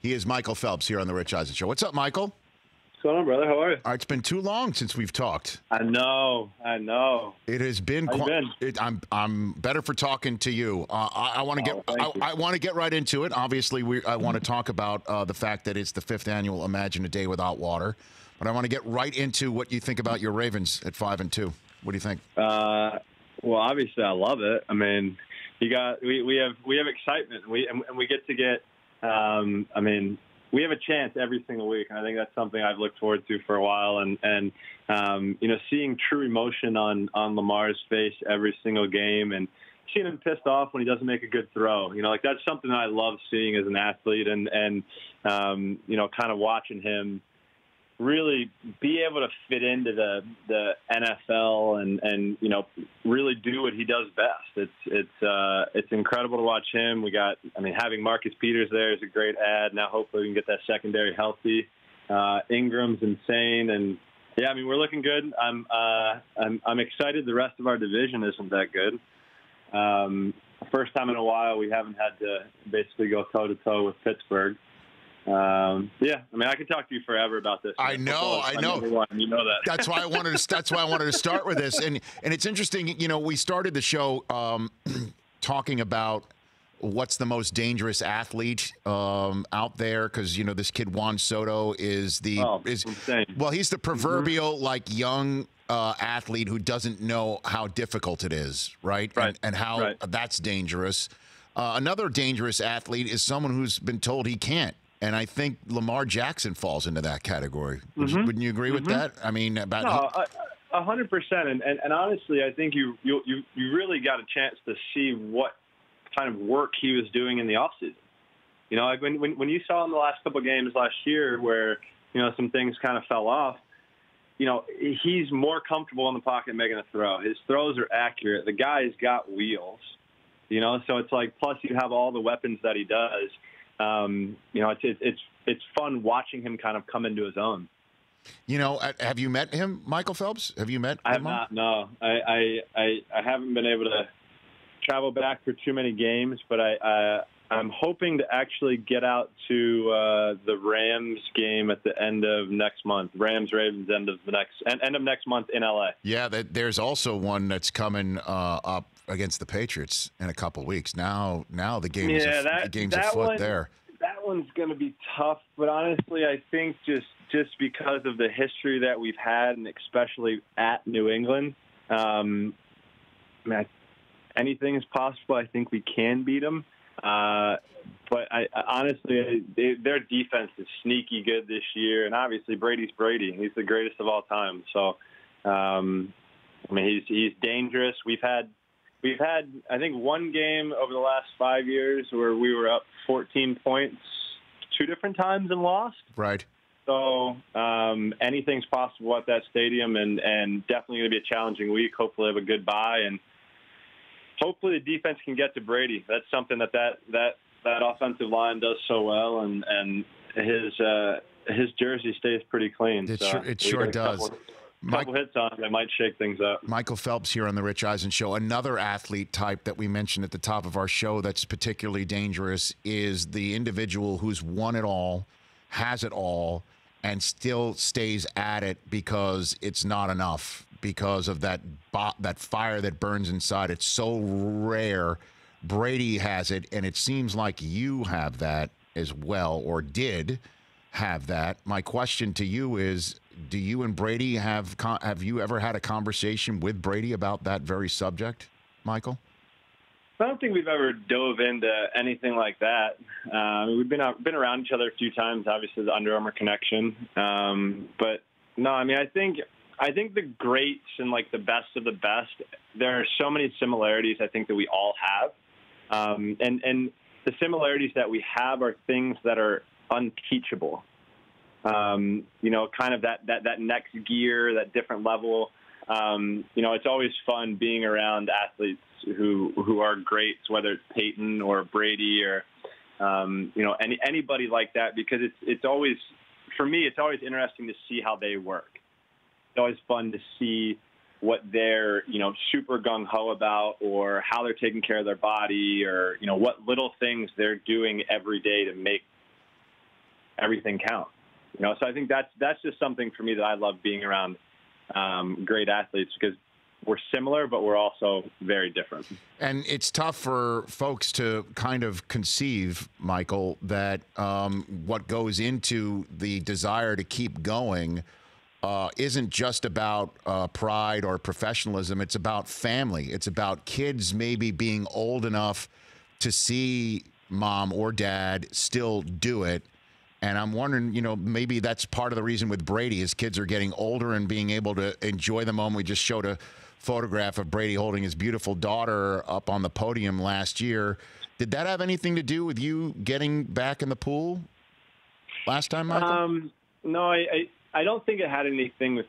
He is Michael Phelps here on the Rich Eisen Show. What's up, Michael? What's going on, brother? How are you? It's been too long since we've talked. I know. It has been. How you been? I'm better for talking to you. I want to I want to get right into it. Obviously, I want to talk about the fact that it's the 5th annual Imagine a Day Without Water, but I want to get right into what you think about your Ravens at 5-2. What do you think? Well, obviously, I love it. I mean, we have excitement. We get to get. We have a chance every single week, and I think that's something I've looked forward to for a while. And seeing true emotion on Lamar's face every single game, and seeing him pissed off when he doesn't make a good throw. Like that's something that I love seeing as an athlete, and kind of watching him really be able to fit into the NFL and really do what he does best. It's incredible to watch him. Having Marcus Peters there is a great add. Now hopefully we can get that secondary healthy. Ingram's insane, and yeah, we're looking good. I'm excited. The rest of our division isn't that good. First time in a while we haven't had to basically go toe to toe with Pittsburgh. I could talk to you forever about this. I know. You know that. That's why I wanted to start with this, and it's interesting. We started the show talking about what's the most dangerous athlete out there, because this kid Juan Soto is insane. Well, he's the proverbial young athlete who doesn't know how difficult it is, right? And how that's dangerous. Another dangerous athlete is someone who's been told he can't. And I think Lamar Jackson falls into that category. Wouldn't you agree with that? 100%. And honestly, I think you really got a chance to see what kind of work he was doing in the offseason. When you saw in the last couple of games last year where some things kind of fell off. He's more comfortable in the pocket making a throw. His throws are accurate. The guy's got wheels. So it's plus you have all the weapons that he does. It's fun watching him kind of come into his own. Have you met him, Michael Phelps? Have you met him? I have not, no. I haven't been able to travel back for too many games, but I'm hoping to actually get out to the Rams game at the end of next month. Rams-Ravens end of next month in LA. Yeah, there's also one that's coming up against the Patriots in a couple weeks. Now the game's afoot there. That one's going to be tough, but honestly, I think just because of the history that we've had, and especially at New England, anything is possible. I think we can beat them. But honestly, their defense is sneaky good this year, and obviously Brady's Brady. He's the greatest of all time. So, he's dangerous. We've had, I think, one game over the last 5 years where we were up 14 points 2 different times and lost. Right. So anything's possible at that stadium, and definitely going to be a challenging week. Hopefully have a good bye, and hopefully the defense can get to Brady. That's something that offensive line does so well, and his jersey stays pretty clean. It sure does. Couple hits on it that might shake things up. Michael Phelps here on the Rich Eisen Show. Another athlete type that we mentioned at the top of our show that's particularly dangerous is the individual who's won it all, has it all, and still stays at it because it's not enough, because of that fire that burns inside. It's so rare. Brady has it, and it seems like you have that as well, or did have that. My question to you is, do you and Brady have you ever had a conversation with Brady about that very subject, Michael? I don't think we've ever dove into anything like that. We've been around each other a few times, obviously the Under Armour connection. But no, I think the greats and the best of the best, there are so many similarities I think that we all have. And the similarities that we have are things that are unteachable. Kind of that next gear, that different level. It's always fun being around athletes who are greats, whether it's Peyton or Brady or, anybody like that, because it's always, for me, it's always interesting to see how they work. It's always fun to see what they're, super gung-ho about, or how they're taking care of their body, or, what little things they're doing every day to make everything count. So I think that's just something for me that I love being around great athletes, because we're similar, but we're also very different. And it's tough for folks to kind of conceive, Michael, that what goes into the desire to keep going isn't just about pride or professionalism. It's about family. It's about kids maybe being old enough to see mom or dad still do it. And I'm wondering, maybe that's part of the reason with Brady. His kids are getting older and being able to enjoy the moment. We just showed a photograph of Brady holding his beautiful daughter up on the podium last year. Did that have anything to do with you getting back in the pool last time, Michael? No, I don't think it had anything to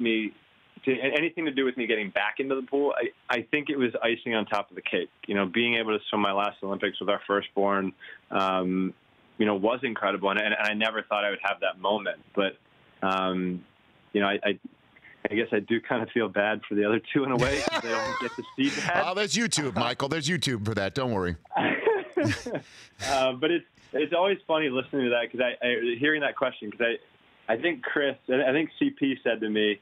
do with me getting back into the pool. I think it was icing on top of the cake. Being able to swim my last Olympics with our firstborn, was incredible, and I never thought I would have that moment. But, I guess I do kind of feel bad for the other two in a way, because they don't get to see that. Oh, there's YouTube, Michael. There's YouTube for that. Don't worry. But it's always funny listening to that, because hearing that question, because I think CP said to me,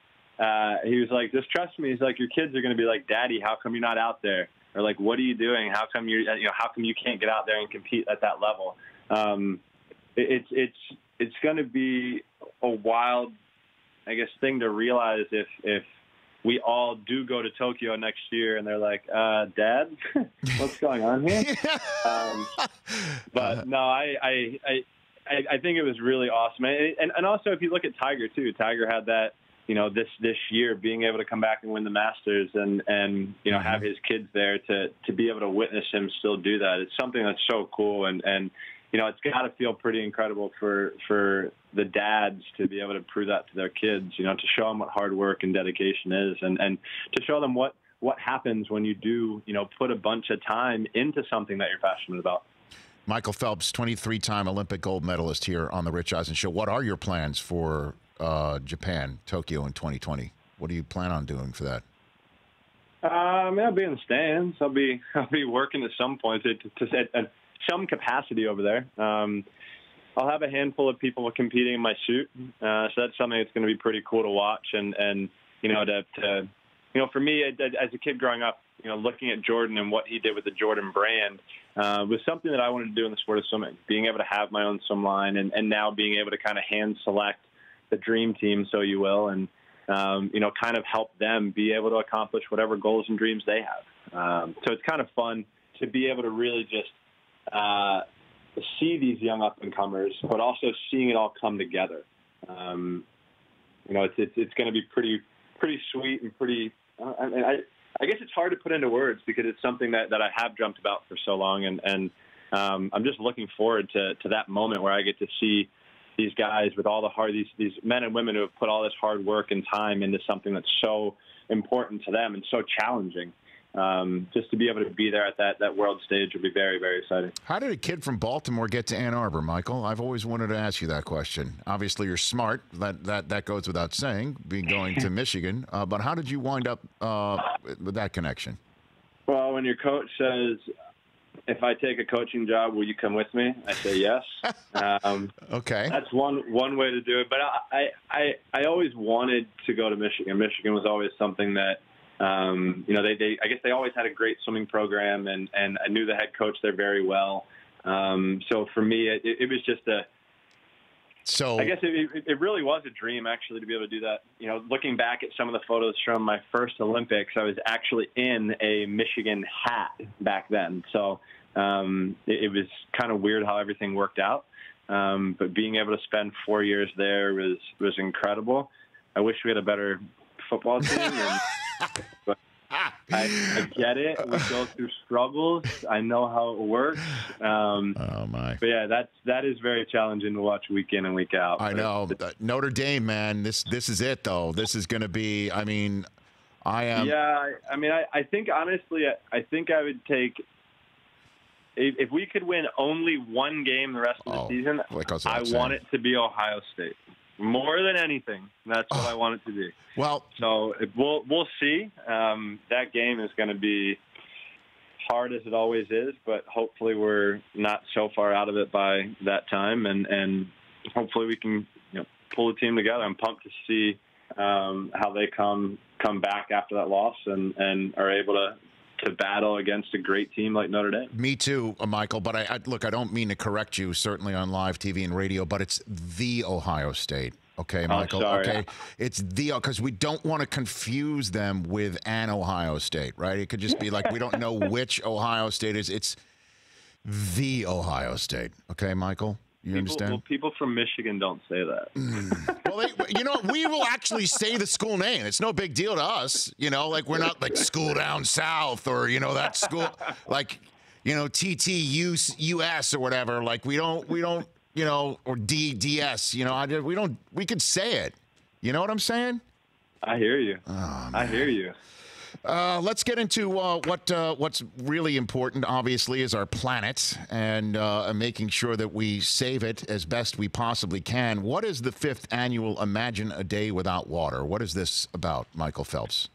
he was like, just trust me. He's like, your kids are going to be like, Daddy, how come you're not out there? Or like, what are you doing? How come how come you can't get out there and compete at that level? It's going to be a wild, I guess, thing to realize if we all do go to Tokyo next year and they're like, Dad, what's going on here? But no, I think it was really awesome. And also, if you look at Tiger too, Tiger had that, this year being able to come back and win the Masters and have his kids there to be able to witness him still do that. It's something that's so cool. And it's got to feel pretty incredible for the dads to be able to prove that to their kids, to show them what hard work and dedication is, and to show them what happens when you do, put a bunch of time into something that you're passionate about. Michael Phelps, 23-time Olympic gold medalist here on the Rich Eisen Show. What are your plans for Japan, Tokyo in 2020? What do you plan on doing for that? I'll be in the stands. I'll be working at some point at some capacity over there. I'll have a handful of people competing in my suit, so that's something that's going to be pretty cool to watch. And for me, as a kid growing up, looking at Jordan and what he did with the Jordan brand was something that I wanted to do in the sport of swimming. Being able to have my own swim line, and now being able to kind of hand select the dream team, so you will, and kind of help them be able to accomplish whatever goals and dreams they have. So it's kind of fun to be able to really just see these young up-and-comers, but also seeing it all come together. It's going to be pretty sweet and pretty. I guess it's hard to put into words, because it's something that I have dreamt about for so long, and I'm just looking forward to that moment where I get to see these guys with all these men and women who have put all this hard work and time into something that's so important to them and so challenging. Just to be able to be there at that world stage would be very, very exciting. How did a kid from Baltimore get to Ann Arbor, Michael? I've always wanted to ask you that question. Obviously, you're smart. That goes without saying, going to Michigan. But how did you wind up with that connection? Well, when your coach says, if I take a coaching job, will you come with me? I say yes. Okay. That's one way to do it. But I always wanted to go to Michigan. Michigan was always something that, I guess they always had a great swimming program, and I knew the head coach there very well. So for me, it was just I guess it really was a dream, actually, to be able to do that. Looking back at some of the photos from my first Olympics, I was actually in a Michigan hat back then. So it was kind of weird how everything worked out. But being able to spend 4 years there was incredible. I wish we had a better football team. But I get it. We go through struggles. I know how it works. Oh my! But yeah, that is very challenging to watch week in and week out. I know. Notre Dame, man. This is it, though. This is going to be. I mean, I am. Yeah, I think honestly, I think I would take. If we could win only one game the rest of the season, I want it to be Ohio State. More than anything, that's what I want it to be. Well, so we'll see. That game is going to be hard as it always is, but hopefully we're not so far out of it by that time. And hopefully we can pull the team together. I'm pumped to see how they come back after that loss and are able to battle against a great team like Notre Dame. Me too, Michael. But I don't mean to correct you, certainly on live TV and radio, but it's the Ohio State. Okay, Michael. Sorry. Okay, it's because we don't want to confuse them with an Ohio State, right? It could just be like we don't know which Ohio State is. It's the Ohio State. Okay, Michael. You understand? Well, people from Michigan don't say that. Well, we will actually say the school name. It's no big deal to us. Like we're not like school down south or that school like TTUS or whatever. Like we don't or DDS. We could say it. You know what I'm saying? I hear you. Oh, I hear you. Let's get into what's really important, obviously, is our planet and making sure that we save it as best we possibly can. What is the 5th annual Imagine a Day Without Water? What is this about, Michael Phelps?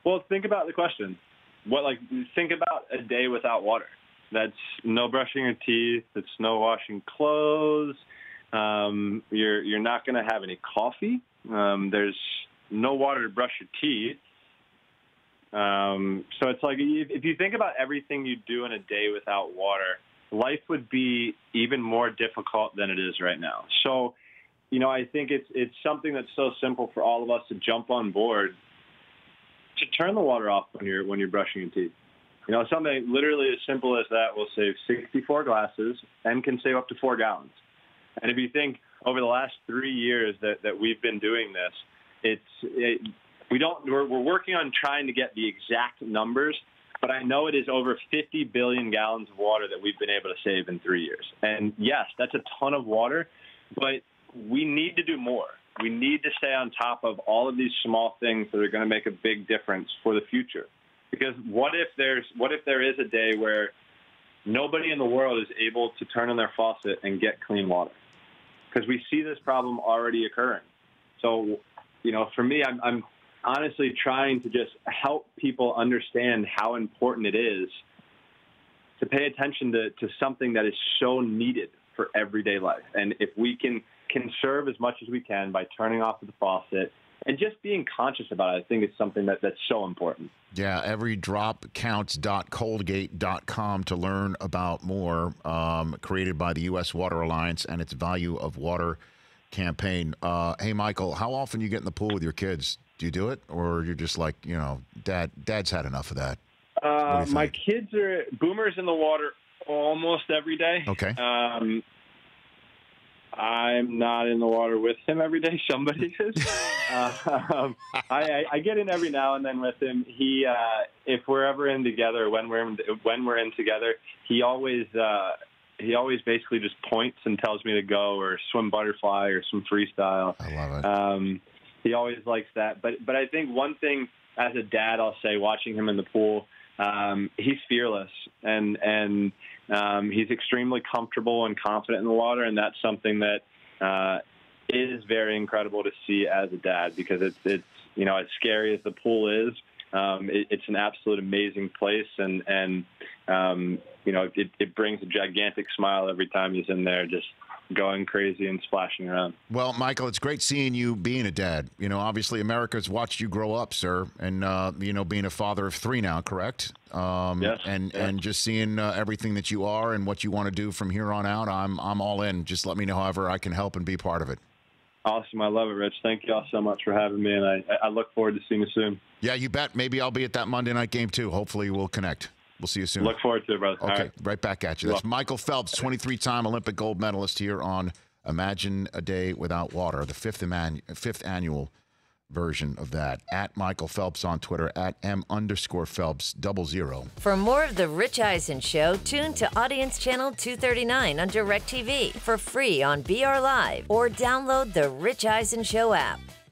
Well, think about the question. Think about a day without water. That's no brushing your teeth. It's no washing clothes. You're not going to have any coffee. There's no water to brush your teeth. So it's like if you think about everything you do in a day without water, life would be even more difficult than it is right now. So, I think it's something that's so simple for all of us to jump on board to turn the water off when you're brushing your teeth. Something literally as simple as that will save 64 glasses and can save up to 4 gallons. And if you think over the last 3 years that we've been doing this, we're working on trying to get the exact numbers, but I know it is over 50 billion gallons of water that we've been able to save in 3 years. And yes, that's a ton of water, but we need to do more. We need to stay on top of all of these small things that are going to make a big difference for the future. Because what if there is a day where nobody in the world is able to turn on their faucet and get clean water? Because we see this problem already occurring. So, for me, I'm honestly trying to just help people understand how important it is to pay attention to something that is so needed for everyday life. And if we can conserve as much as we can by turning off the faucet and just being conscious about it, I think it's something that's so important. Yeah, everydropcounts.colgate.com to learn about more, created by the U.S. Water Alliance and its Value of Water campaign. Hey, Michael, how often you get in the pool with your kids? Do you do it, or you're just like, Dad's had enough of that? My kids are boomers in the water almost every day. Okay. I'm not in the water with him every day. Somebody is. I get in every now and then with him. He, if we're ever in together, when we're in together, he always basically just points and tells me to go or swim butterfly or some freestyle. I love it. He always likes that. But I think one thing as a dad, I'll say, watching him in the pool, he's fearless and he's extremely comfortable and confident in the water. And that's something that is very incredible to see as a dad, because it's as scary as the pool is, it's an absolute amazing place. And it brings a gigantic smile every time he's in there, just going crazy and splashing around. Well, Michael, it's great seeing you being a dad. Obviously America's watched you grow up, sir, and being a father of 3 now, correct? Yes. And just seeing everything that you are and what you want to do from here on out, I'm all in. Just let me know however I can help and be part of it. Awesome. I love it, Rich. Thank you all so much for having me, and I look forward to seeing you soon. Yeah, you bet. Maybe I'll be at that Monday night game too. Hopefully we'll connect. We'll see you soon. Look forward to it, brother. Okay, right back at you. That's Michael Phelps, 23-time Olympic gold medalist, here on Imagine a Day Without Water, the 5th annual version of that. At Michael Phelps on Twitter, at M_Phelps00. For more of The Rich Eisen Show, tune to Audience Channel 239 on DirecTV for free on BR Live, or download the Rich Eisen Show app.